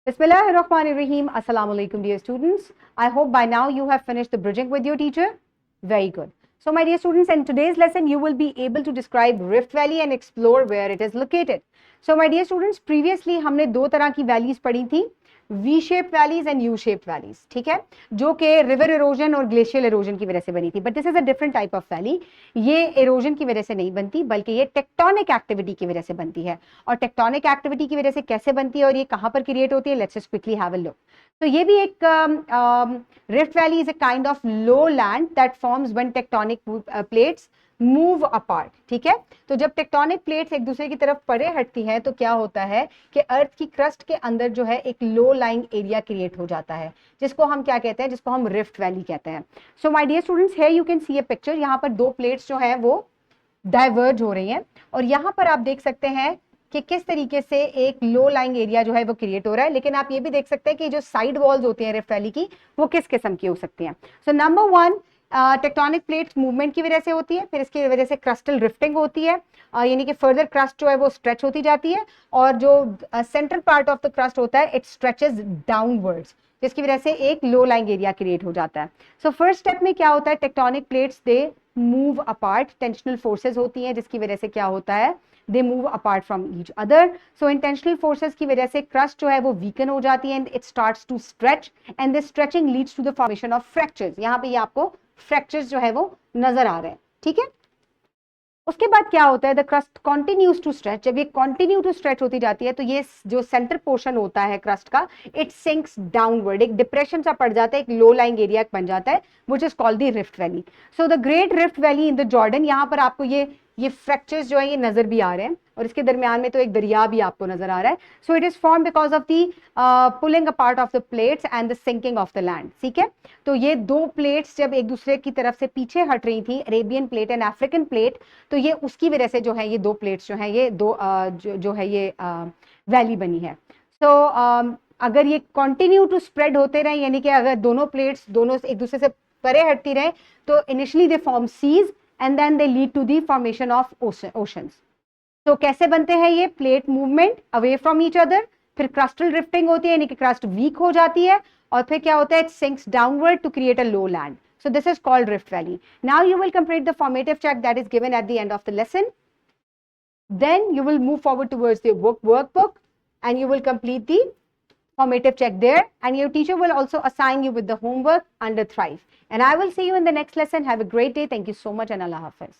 Bismillahirrahmanirrahim. Assalamu alaikum, dear students. I hope by now you have finished the bridging with your teacher. Very good. So, my dear students, in today's lesson, you will be able to describe Rift Valley and explore where it is located. So, my dear students, previously हमने दो तरह की valleys पढ़ी थी, V-shaped valleys and U-shaped valleys, ठीक है, जो कि रिवर एरोजन और ग्लेशियल एरोजन की वजह से बनी थी. But this is a different type of valley. ये एरोजन की वजह से नहीं बनती, बल्कि ये टेक्टोनिक एक्टिविटी की वजह से बनती है. और टेक्टोनिक एक्टिविटी की वजह से कैसे बनती है और ये कहां पर क्रिएट होती है, let's just quickly have a look. तो ये भी एक rift valley is a kind of low land that forms when tectonic plates move apart. ठीक है, तो जब टेक्टोनिक प्लेट्स एक दूसरे की तरफ परे हटती हैं तो क्या होता है कि अर्थ की क्रस्ट के अंदर जो है एक लो लाइंग एरिया क्रिएट हो जाता है, जिसको हम क्या कहते हैं, जिसको हम रिफ्ट वैली कहते हैं. So my dear students, here you can see a picture. यहाँ पर दो प्लेट्स जो है वो डाइवर्ज हो रही हैं और यहाँ पर आप देख सकते हैं कि किस तरीके से एक लो लाइंग एरिया जो है वो क्रिएट हो रहा है. लेकिन आप ये भी देख सकते हैं कि जो साइड वॉल्स होती हैं रिफ्ट वैली की, वो किस किस्म की हो सकती हैं. So number one, tectonic plates movement की वजह से होती है, फिर इसकी वजह से क्रस्टल रिफ्टिंग होती है, यानी कि फर्दर क्रस्ट जो है वो स्ट्रेच होती जाती है और जो central part of the crust होता है इट स्ट्रेचेस डाउनवर्ड्स, जिसकी वजह से एक लो लाइंग एरिया क्रिएट हो जाता है. सो फर्स्ट स्टेप में क्या होता है, tectonic plates they move apart, tensional forces होती हैं जिसकी वजह से क्या होता है, they move apart from each other. So intentional forces की वजह से क्रस्ट जो है वो वीकन हो जाती है and it starts to stretch and this stretching leads to the formation of fractures. यहाँ पे ये आपको फ्रैक्चर्स जो है वो नजर आ रहे हैं. ठीक है, उसके बाद क्या होता है, the crust continues to stretch. जब ये कॉन्टिन्यू टू स्ट्रेच होती जाती है तो ये जो सेंटर पोर्शन होता है क्रस्ट का, इट सिंक्स डाउनवर्ड, एक डिप्रेशन सा पड़ जाता है, एक लो लाइंग एरिया बन जाता है, which is called the rift valley. So the great rift valley in the Jordan, यहाँ पर आपको ये फ्रैक्चर्स जो है ये नजर भी आ रहे हैं और इसके दरमियान में तो एक दरिया भी आपको नजर आ रहा है. So it is form because of the pulling apart of the plates and the sinking of the land. ठीक है, तो ये दो प्लेट्स जब एक दूसरे की तरफ से पीछे हट रही थी, Arabian plate and African plate, तो ये उसकी वजह से जो है ये दो प्लेट्स जो है ये दो जो है ये वैली बनी है. सो अगर ये कंटिन्यू टू स्प्रेड होते रहे, यानी कि अगर दोनों प्लेट्स दोनों एक दूसरे से परे हटती रहे, तो initially they form seas and then they lead to the formation of oceans. तो कैसे बनते हैं ये, plate movement away from each other, फिर क्रस्टल रिफ्टिंग होती है यानी कि क्रस्ट वीक हो जाती है और फिर क्या होता है, it sinks downward to create a low land. So this is called Rift Valley. Now you will complete the formative check that is given at the end of the lesson. Then you will move forward towards the workbook and you will complete the formative check there, and your teacher will also assign you with the homework under Thrive. And I will see you in the next lesson. Have a great day. Thank you so much and Allah Hafiz.